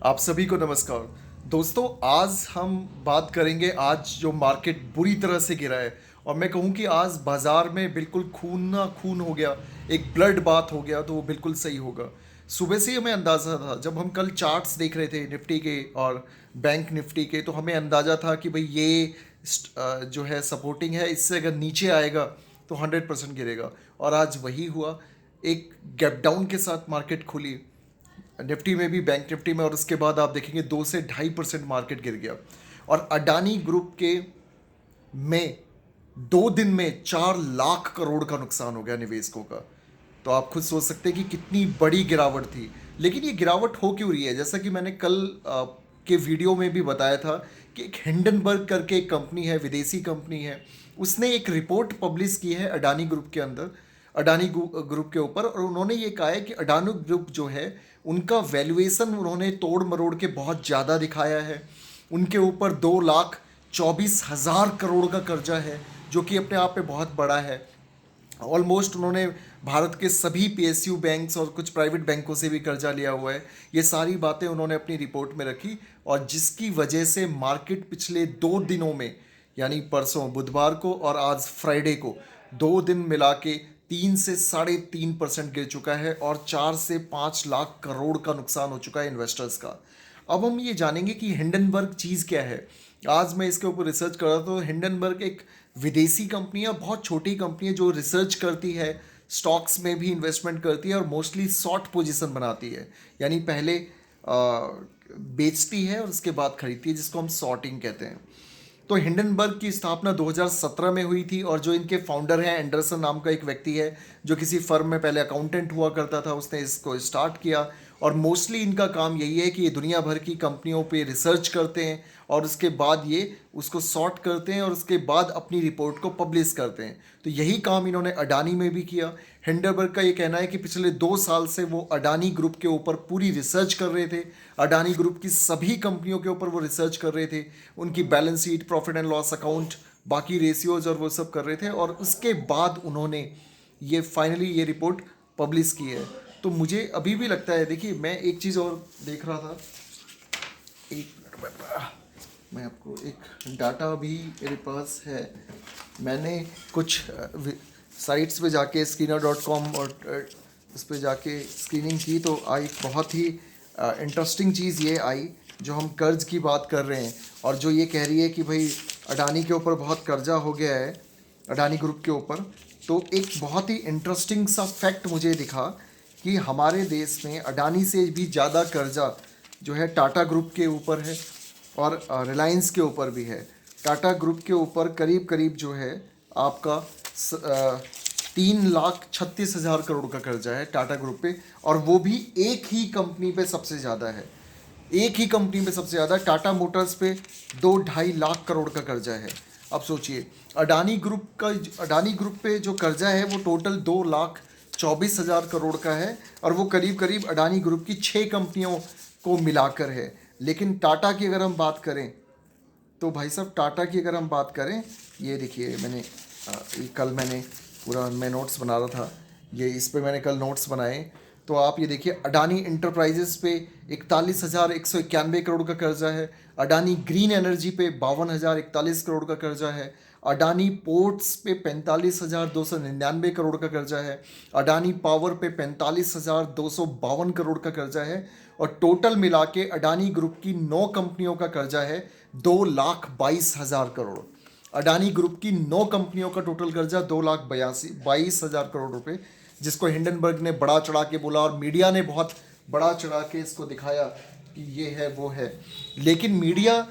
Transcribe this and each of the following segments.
आप सभी को नमस्कार। दोस्तों, आज हम बात करेंगे आज जो मार्केट बुरी तरह से गिरा है, और मैं कहूँ कि आज बाजार में बिल्कुल खून ना खून हो गया, एक ब्लड बात हो गया, तो वो बिल्कुल सही होगा। सुबह से ही हमें अंदाज़ा था, जब हम कल चार्ट्स देख रहे थे निफ्टी के और बैंक निफ्टी के, तो हमें अंदाज़ा था कि भाई ये जो है सपोर्टिंग है, इससे अगर नीचे आएगा तो 100% गिरेगा। और आज वही हुआ, एक गैप डाउन के साथ मार्केट खुली निफ्टी में भी, बैंक निफ्टी में, और उसके बाद आप देखेंगे 2 से 2.5% मार्केट गिर गया। और अडानी ग्रुप के में 2 दिन में 4 लाख करोड़ का नुकसान हो गया निवेशकों का। तो आप खुद सोच सकते हैं कि कितनी बड़ी गिरावट थी। लेकिन ये गिरावट हो क्यों रही है? जैसा कि मैंने कल के वीडियो में भी बताया था कि एक हिंडनबर्ग करके एक कंपनी है, विदेशी कंपनी है, उसने एक रिपोर्ट पब्लिश की है अडानी ग्रुप के अंदर, अडानी ग्रुप के ऊपर। और उन्होंने ये कहा है कि अडानी ग्रुप जो है, उनका वैल्यूएशन उन्होंने तोड़ मरोड़ के बहुत ज़्यादा दिखाया है। उनके ऊपर 2,24,000 करोड़ का कर्जा है, जो कि अपने आप में बहुत बड़ा है। ऑलमोस्ट उन्होंने भारत के सभी पीएसयू बैंक्स और कुछ प्राइवेट बैंकों से भी कर्जा लिया हुआ है। ये सारी बातें उन्होंने अपनी रिपोर्ट में रखी, और जिसकी वजह से मार्केट पिछले 2 दिनों में, यानी परसों बुधवार को और आज फ्राइडे को, 2 दिन मिला के 3 से 3.5% गिर चुका है, और 4 से 5 लाख करोड़ का नुकसान हो चुका है इन्वेस्टर्स का। अब हम ये जानेंगे कि हिंडनबर्ग चीज़ क्या है। आज मैं इसके ऊपर रिसर्च कर रहा था, तो हिंडनबर्ग एक विदेशी कंपनी है, बहुत छोटी कंपनी है, जो रिसर्च करती है, स्टॉक्स में भी इन्वेस्टमेंट करती है, और मोस्टली शॉर्ट पोजीशन बनाती है। यानी पहले बेचती है और उसके बाद खरीदती है, जिसको हम शॉर्टिंग कहते हैं। तो हिंडनबर्ग की स्थापना 2017 में हुई थी, और जो इनके फाउंडर हैं, एंडरसन नाम का एक व्यक्ति है, जो किसी फर्म में पहले अकाउंटेंट हुआ करता था, उसने इसको स्टार्ट किया। और मोस्टली इनका काम यही है कि ये दुनिया भर की कंपनियों पे रिसर्च करते हैं, और उसके बाद ये उसको सॉर्ट करते हैं, और उसके बाद अपनी रिपोर्ट को पब्लिश करते हैं। तो यही काम इन्होंने अडानी में भी किया। हिंडनबर्ग का ये कहना है कि पिछले 2 साल से वो अडानी ग्रुप के ऊपर पूरी रिसर्च कर रहे थे। अडानी ग्रुप की सभी कंपनियों के ऊपर वो रिसर्च कर रहे थे, उनकी balance sheet, profit and loss account, बाकी रेशियोज और वो सब कर रहे थे। और उसके बाद उन्होंने ये फाइनली ये रिपोर्ट पब्लिश की है। तो मुझे अभी भी लगता है, देखिए मैं एक चीज़ और देख रहा था, एक मिनट, मैं आपको एक डाटा भी मेरे पास है। मैंने कुछ साइट्स पे जाके स्कीनर.com और इस पे जाके स्क्रीनिंग की, तो आई बहुत ही इंटरेस्टिंग चीज़ ये आई, जो हम कर्ज की बात कर रहे हैं, और जो ये कह रही है कि भाई अडानी के ऊपर बहुत कर्जा हो गया है, अडानी ग्रुप के ऊपर। तो एक बहुत ही इंटरेस्टिंग सा फैक्ट मुझे दिखा कि हमारे देश में अडानी से भी ज़्यादा कर्जा जो है टाटा ग्रुप के ऊपर है, और रिलायंस के ऊपर भी है। टाटा ग्रुप के ऊपर करीब करीब जो है आपका 3,36,000 करोड़ का कर्जा है टाटा ग्रुप पे, और वो भी एक ही कंपनी पे सबसे ज़्यादा है। एक ही कंपनी पे सबसे ज़्यादा, टाटा मोटर्स पे 2-2.5 लाख करोड़ का कर्जा है। अब सोचिए, अडानी ग्रुप पे जो कर्जा है वो टोटल 2,24,000 करोड़ का है, और वो करीब करीब अडानी ग्रुप की 6 कंपनियों को मिलाकर है। लेकिन टाटा की अगर हम बात करें, तो भाई साहब टाटा की अगर हम बात करें, ये देखिए मैंने कल मैंने पूरा मैं नोट्स बना रहा था, ये इस पे मैंने कल नोट्स बनाए। तो आप ये देखिए, अडानी इंटरप्राइजेस पे 41,191 करोड़ का कर्जा है। अडानी ग्रीन एनर्जी पे 52,041 करोड़ का कर्जा है। अडानी पोर्ट्स पे 45,299 करोड़ का कर्जा है। अडानी पावर पे 45,252 करोड़ का कर्जा है। और टोटल मिला के अडानी ग्रुप की 9 कंपनियों का कर्जा है 2,22,000 करोड़। अडानी ग्रुप की 9 कंपनियों का टोटल कर्जा 2,22,000 करोड़ रुपए, जिसको हिंडनबर्ग ने बड़ा चढ़ा के बोला, और मीडिया ने बहुत बड़ा चढ़ा के इसको दिखाया कि ये है वो है। लेकिन मीडिया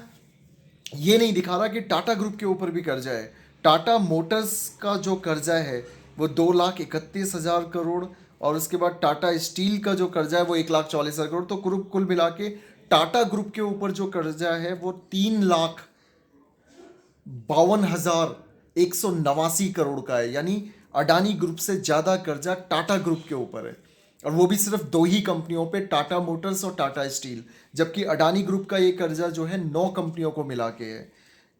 ये नहीं दिखा रहा कि टाटा ग्रुप के ऊपर भी कर्जा है। टाटा मोटर्स का जो कर्जा है वो 2,31,000 करोड़, और उसके बाद टाटा स्टील का जो कर्जा है वो 1,40,000 करोड़। तो कुल मिला के टाटा ग्रुप के ऊपर जो कर्जा है वो 3,52,189 करोड़ का है। यानी अडानी ग्रुप से ज़्यादा कर्जा टाटा ग्रुप के ऊपर है, और वो भी सिर्फ 2 ही कंपनियों पे, टाटा मोटर्स और टाटा स्टील। जबकि अडानी ग्रुप का ये कर्जा जो है 9 कंपनियों को मिला के है।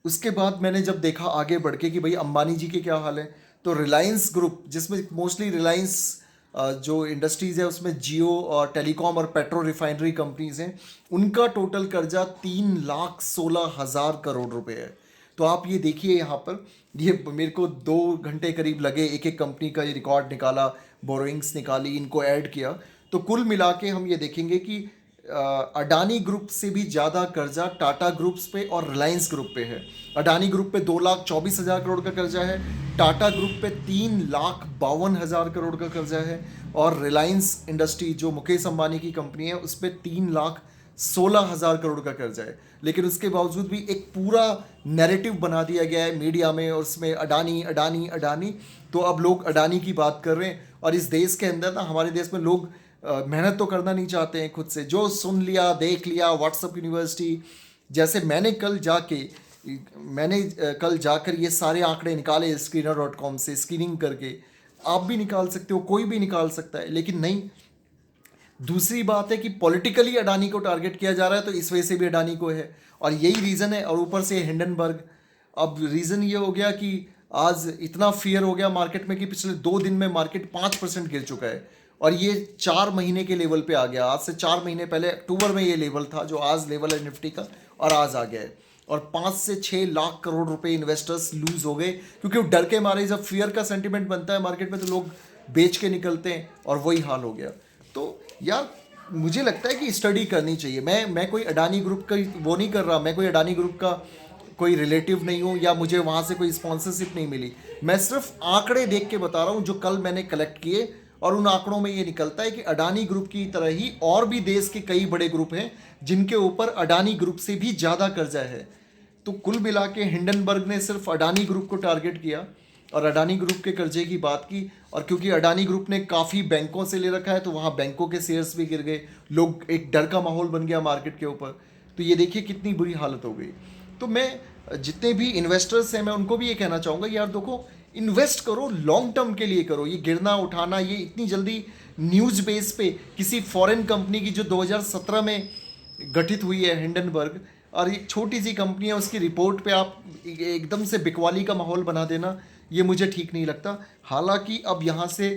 उसके बाद मैंने जब देखा आगे बढ़ के कि भाई अंबानी जी के क्या हाल है, तो रिलायंस ग्रुप, जिसमें मोस्टली रिलायंस जो इंडस्ट्रीज़ है उसमें जियो और टेलीकॉम और पेट्रो रिफाइनरी कंपनीज हैं, उनका टोटल कर्जा 3,16,000 करोड़ रुपए है। तो आप ये देखिए यहाँ पर, ये मेरे को 2 घंटे करीब लगे एक एक कंपनी का ये रिकॉर्ड निकाला, बोरोइंग्स निकाली, इनको ऐड किया। तो कुल मिला के हम ये देखेंगे कि अडानी ग्रुप से भी ज़्यादा कर्जा टाटा ग्रुप्स पे और रिलायंस ग्रुप पे है। अडानी ग्रुप पे 2,24,000 करोड़ का कर्जा है, टाटा ग्रुप पे 3,52,000 करोड़ का कर्जा है, और रिलायंस इंडस्ट्री जो मुकेश अंबानी की कंपनी है उस पर 3,16,000 करोड़ का कर्जा है। लेकिन उसके बावजूद भी एक पूरा नैरेटिव बना दिया गया है मीडिया में, और उसमें अडानी अडानी अडानी। तो अब लोग अडानी की बात कर रहे हैं, और इस देश के अंदर ना, हमारे देश में लोग मेहनत तो करना नहीं चाहते हैं खुद से, जो सुन लिया देख लिया व्हाट्सअप यूनिवर्सिटी। जैसे मैंने कल जाकर ये सारे आंकड़े निकाले screener.com से स्क्रीनिंग करके। आप भी निकाल सकते हो, कोई भी निकाल सकता है, लेकिन नहीं। दूसरी बात है कि पॉलिटिकली अडानी को टारगेट किया जा रहा है, तो इस वजह से भी अडानी को है, और यही रीज़न है। और ऊपर से हिंडनबर्ग। अब रीज़न ये हो गया कि आज इतना फियर हो गया मार्केट में कि पिछले 2 दिन में मार्केट 5% गिर चुका है, और ये 4 महीने के लेवल पे आ गया। आज से 4 महीने पहले अक्टूबर में ये लेवल था जो आज लेवल है निफ्टी का, और आज आ गया है। और 5 से 6 लाख करोड़ रुपए इन्वेस्टर्स लूज हो गए, क्योंकि वो डर के मारे, जब फियर का सेंटिमेंट बनता है मार्केट में तो लोग बेच के निकलते हैं, और वही हाल हो गया। तो यार मुझे लगता है कि स्टडी करनी चाहिए। मैं कोई अडानी ग्रुप का वो नहीं कर रहा, मैं कोई अडानी ग्रुप का कोई रिलेटिव नहीं हूँ, या मुझे वहाँ से कोई स्पॉन्सरशिप नहीं मिली। मैं सिर्फ आंकड़े देख के बता रहा हूँ जो कल मैंने कलेक्ट किए, और उन आंकड़ों में ये निकलता है कि अडानी ग्रुप की तरह ही और भी देश के कई बड़े ग्रुप हैं जिनके ऊपर अडानी ग्रुप से भी ज़्यादा कर्जा है। तो कुल मिला के हिंडनबर्ग ने सिर्फ अडानी ग्रुप को टारगेट किया और अडानी ग्रुप के कर्जे की बात की, और क्योंकि अडानी ग्रुप ने काफ़ी बैंकों से ले रखा है तो वहाँ बैंकों के शेयर्स भी गिर गए, लोग, एक डर का माहौल बन गया मार्केट के ऊपर। तो ये देखिए कितनी बुरी हालत हो गई। तो मैं जितने भी इन्वेस्टर्स हैं मैं उनको भी ये कहना चाहूँगा, यार देखो, इन्वेस्ट करो, लॉन्ग टर्म के लिए करो। ये गिरना उठाना, ये इतनी जल्दी न्यूज़ बेस पे किसी फॉरेन कंपनी की जो 2017 में गठित हुई है हिंडनबर्ग, और एक छोटी सी कंपनी है, उसकी रिपोर्ट पे आप एकदम से बिकवाली का माहौल बना देना, ये मुझे ठीक नहीं लगता। हालांकि अब यहाँ से,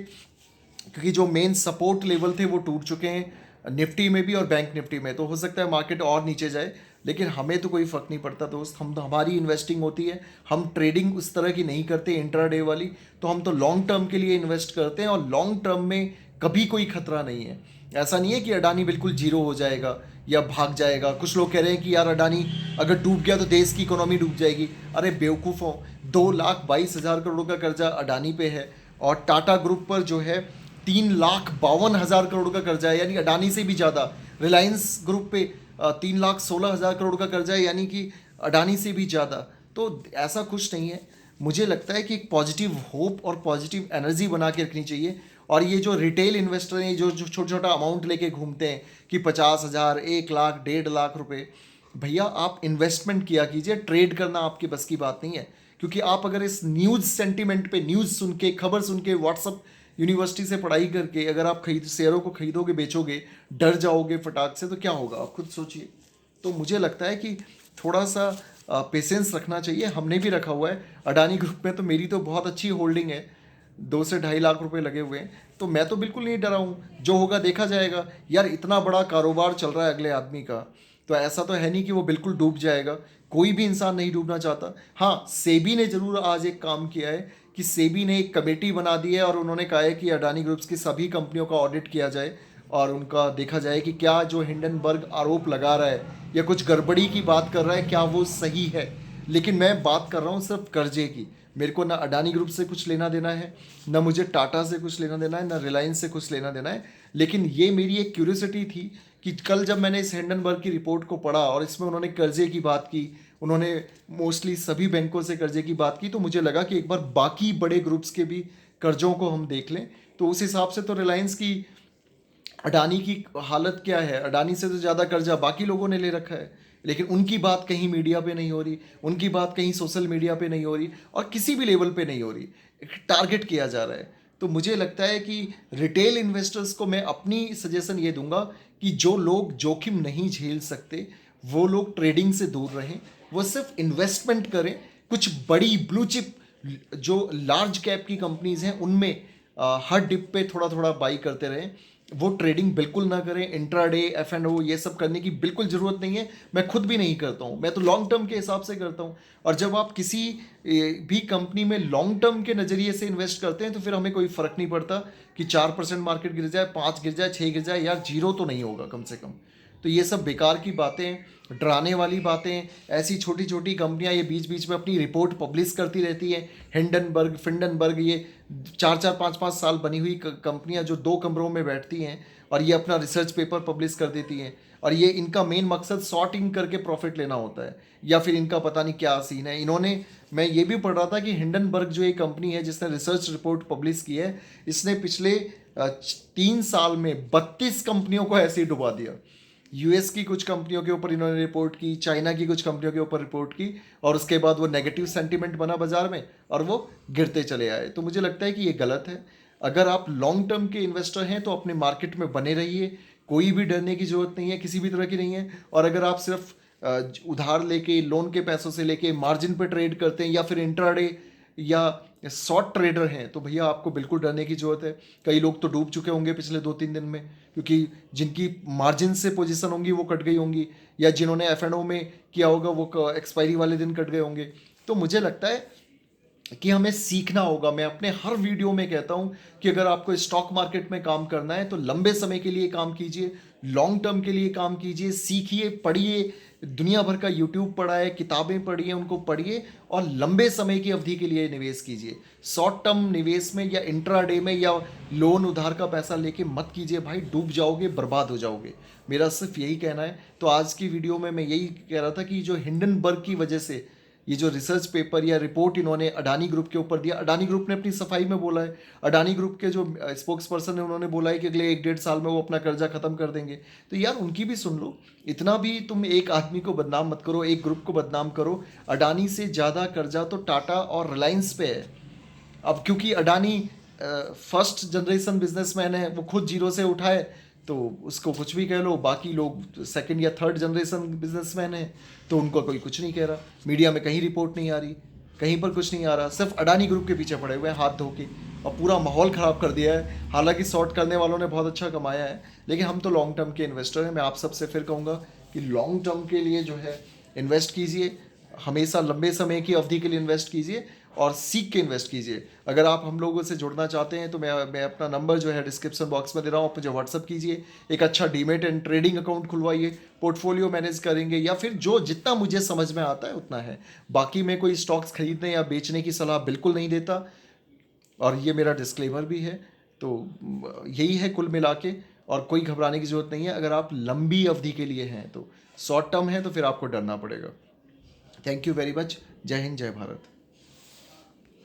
क्योंकि जो मेन सपोर्ट लेवल थे वो टूट चुके हैं निफ्टी में भी और बैंक निफ्टी में, तो हो सकता है मार्केट और नीचे जाए, लेकिन हमें तो कोई फ़र्क नहीं पड़ता दोस्त। हम तो, हमारी इन्वेस्टिंग होती है, हम ट्रेडिंग उस तरह की नहीं करते इंट्राडे वाली, तो हम तो लॉन्ग टर्म के लिए इन्वेस्ट करते हैं, और लॉन्ग टर्म में कभी कोई खतरा नहीं है। ऐसा नहीं है कि अडानी बिल्कुल जीरो हो जाएगा या भाग जाएगा। कुछ लोग कह रहे हैं कि यार अडानी अगर डूब गया तो देश की इकोनॉमी डूब जाएगी। अरे बेवकूफ़ों, 2,22,000 करोड़ का कर्जा अडानी पे है, और टाटा ग्रुप पर जो है 3,52,000 करोड़ का कर्जा है, यानी अडानी से भी ज़्यादा। रिलायंस ग्रुप पे 3,16,000 करोड़ का कर्जा है, यानी कि अडानी से भी ज़्यादा। तो ऐसा कुछ नहीं है। मुझे लगता है कि एक पॉजिटिव होप और पॉजिटिव एनर्जी बना के रखनी चाहिए। और ये जो रिटेल इन्वेस्टर हैं, जो छोटा छोटा अमाउंट लेके घूमते हैं कि 50,000, 1 लाख, 1.5 लाख रुपए, भैया आप इन्वेस्टमेंट किया कीजिए, ट्रेड करना आपके बस की बात नहीं है। क्योंकि आप अगर इस न्यूज़ सेंटिमेंट पे, न्यूज़ सुन के, खबर सुन के, व्हाट्सअप यूनिवर्सिटी से पढ़ाई करके अगर आप शेयरों को खरीदोगे, बेचोगे, डर जाओगे फटाक से, तो क्या होगा आप खुद सोचिए। तो मुझे लगता है कि थोड़ा सा पेशेंस रखना चाहिए। हमने भी रखा हुआ है अडानी ग्रुप में, तो मेरी तो बहुत अच्छी होल्डिंग है, 2 से 2.5 लाख रुपए लगे हुए हैं, तो मैं तो बिल्कुल नहीं डरा हूँ। जो होगा देखा जाएगा। यार इतना बड़ा कारोबार चल रहा है अगले आदमी का, तो ऐसा तो है नहीं कि वो बिल्कुल डूब जाएगा। कोई भी इंसान नहीं डूबना चाहता। हाँ, सेबी ने ज़रूर आज एक काम किया है कि सेबी ने एक कमेटी बना दी है, और उन्होंने कहा है कि अडानी ग्रुप्स की सभी कंपनियों का ऑडिट किया जाए, और उनका देखा जाए कि क्या जो हिंडनबर्ग आरोप लगा रहा है या कुछ गड़बड़ी की बात कर रहा है, क्या वो सही है। लेकिन मैं बात कर रहा हूँ सिर्फ कर्जे की। मेरे को ना अडानी ग्रुप से कुछ लेना देना है, ना मुझे टाटा से कुछ लेना देना है, ना रिलायंस से कुछ लेना देना है। लेकिन ये मेरी एक क्यूरियोसिटी थी कि कल जब मैंने इस हिंडनबर्ग की रिपोर्ट को पढ़ा, और इसमें उन्होंने कर्जे की बात की, उन्होंने मोस्टली सभी बैंकों से कर्जे की बात की, तो मुझे लगा कि एक बार बाकी बड़े ग्रुप्स के भी कर्जों को हम देख लें। तो उस हिसाब से तो रिलायंस की, अडानी की हालत क्या है, अडानी से तो ज़्यादा कर्जा बाकी लोगों ने ले रखा है, लेकिन उनकी बात कहीं मीडिया पे नहीं हो रही, उनकी बात कहीं सोशल मीडिया पे नहीं हो रही, और किसी भी लेवल पे नहीं हो रही। टारगेट किया जा रहा है। तो मुझे लगता है कि रिटेल इन्वेस्टर्स को मैं अपनी सजेशन ये दूंगा कि जो लोग जोखिम नहीं झेल सकते वो लोग ट्रेडिंग से दूर रहें, वो सिर्फ इन्वेस्टमेंट करें। कुछ बड़ी ब्लू चिप जो लार्ज कैप की कंपनीज हैं उनमें हर डिप पे थोड़ा थोड़ा बाई करते रहें। वो ट्रेडिंग बिल्कुल ना करें, इंट्राडे F&O ये सब करने की बिल्कुल ज़रूरत नहीं है। मैं खुद भी नहीं करता हूँ, मैं तो लॉन्ग टर्म के हिसाब से करता हूँ। और जब आप किसी भी कंपनी में लॉन्ग टर्म के नज़रिए से इन्वेस्ट करते हैं तो फिर हमें कोई फ़र्क नहीं पड़ता कि 4% मार्केट गिर जाए, 5 गिर जाए, 6 गिर जाए, यार जीरो तो नहीं होगा कम से कम। तो ये सब बेकार की बातें, डराने वाली बातें, ऐसी छोटी छोटी कंपनियां ये बीच बीच में अपनी रिपोर्ट पब्लिश करती रहती हैं। हिंडनबर्ग, फिंडनबर्ग, ये 4-4 5-5 साल बनी हुई कंपनियां जो 2 कमरों में बैठती हैं और ये अपना रिसर्च पेपर पब्लिश कर देती हैं। और ये इनका मेन मकसद शॉर्टिंग करके प्रॉफिट लेना होता है, या फिर इनका पता नहीं क्या सीन है। इन्होंने, मैं ये भी पढ़ रहा था कि हिंडनबर्ग जो एक कंपनी है जिसने रिसर्च रिपोर्ट पब्लिश की है, इसने पिछले 3 साल में 32 कंपनियों को ऐसे ही डुबा दिया। यूएस की कुछ कंपनियों के ऊपर इन्होंने रिपोर्ट की, चाइना की कुछ कंपनियों के ऊपर रिपोर्ट की, और उसके बाद वो नेगेटिव सेंटीमेंट बना बाजार में और वो गिरते चले आए। तो मुझे लगता है कि ये गलत है। अगर आप लॉन्ग टर्म के इन्वेस्टर हैं तो अपने मार्केट में बने रहिए, कोई भी डरने की जरूरत नहीं है, किसी भी तरह की नहीं है। और अगर आप सिर्फ उधार लेके, लोन के पैसों से लेके मार्जिन पे ट्रेड करते हैं या फिर इंट्राडे या शॉर्ट ट्रेडर हैं, तो भैया आपको बिल्कुल डरने की जरूरत है। कई लोग तो डूब चुके होंगे पिछले 2-3 दिन में, क्योंकि जिनकी मार्जिन से पोजीशन होंगी वो कट गई होंगी, या जिन्होंने F&O में किया होगा वो एक्सपायरी वाले दिन कट गए होंगे। तो मुझे लगता है कि हमें सीखना होगा। मैं अपने हर वीडियो में कहता हूं कि अगर आपको स्टॉक मार्केट में काम करना है तो लंबे समय के लिए काम कीजिए, लॉन्ग टर्म के लिए काम कीजिए, सीखिए, पढ़िए। दुनिया भर का यूट्यूब पढ़ा है, किताबें पढ़िए, उनको पढ़िए और लंबे समय की अवधि के लिए निवेश कीजिए। शॉर्ट टर्म निवेश में या इंट्राडे में या लोन उधार का पैसा लेके मत कीजिए भाई, डूब जाओगे, बर्बाद हो जाओगे। मेरा सिर्फ यही कहना है। तो आज की वीडियो में मैं यही कह रहा था कि जो हिंडनबर्ग की वजह से ये जो रिसर्च पेपर या रिपोर्ट इन्होंने अडानी ग्रुप के ऊपर दिया, अडानी ग्रुप ने अपनी सफाई में बोला है, अडानी ग्रुप के जो स्पोक्स पर्सन है उन्होंने बोला है कि अगले 1-1.5 साल में वो अपना कर्जा खत्म कर देंगे। तो यार उनकी भी सुन लो। इतना भी तुम एक आदमी को बदनाम मत करो, एक ग्रुप को बदनाम करो। अडानी से ज़्यादा कर्जा तो टाटा और रिलायंस पे है। अब क्योंकि अडानी फर्स्ट जनरेशन बिजनेसमैन है, वो खुद जीरो से उठाए, तो उसको कुछ भी कह लो। बाकी लोग सेकंड या थर्ड जनरेशन बिजनेसमैन है, तो उनको कोई कुछ नहीं कह रहा। मीडिया में कहीं रिपोर्ट नहीं आ रही, कहीं पर कुछ नहीं आ रहा। सिर्फ अडानी ग्रुप के पीछे पड़े हुए हैं हाथ धो के, और पूरा माहौल ख़राब कर दिया है। हालांकि शॉर्ट करने वालों ने बहुत अच्छा कमाया है, लेकिन हम तो लॉन्ग टर्म के इन्वेस्टर हैं। मैं आप सबसे फिर कहूँगा कि लॉन्ग टर्म के लिए जो है इन्वेस्ट कीजिए, हमेशा लंबे समय की अवधि के लिए इन्वेस्ट कीजिए और सीख के इन्वेस्ट कीजिए। अगर आप हम लोगों से जुड़ना चाहते हैं तो मैं अपना नंबर जो है डिस्क्रिप्शन बॉक्स में दे रहा हूँ, आप मुझे व्हाट्सअप कीजिए। एक अच्छा डीमेट एंड ट्रेडिंग अकाउंट खुलवाइए, पोर्टफोलियो मैनेज करेंगे, या फिर जो जितना मुझे समझ में आता है उतना है। बाकी मैं कोई स्टॉक्स खरीदने या बेचने की सलाह बिल्कुल नहीं देता, और ये मेरा डिस्क्लेमर भी है। तो यही है कुल मिला के, और कोई घबराने की ज़रूरत नहीं है। अगर आप लंबी अवधि के लिए हैं, तो शॉर्ट टर्म है तो फिर आपको डरना पड़ेगा। Thank you very much. जय हिंद, जय भारत।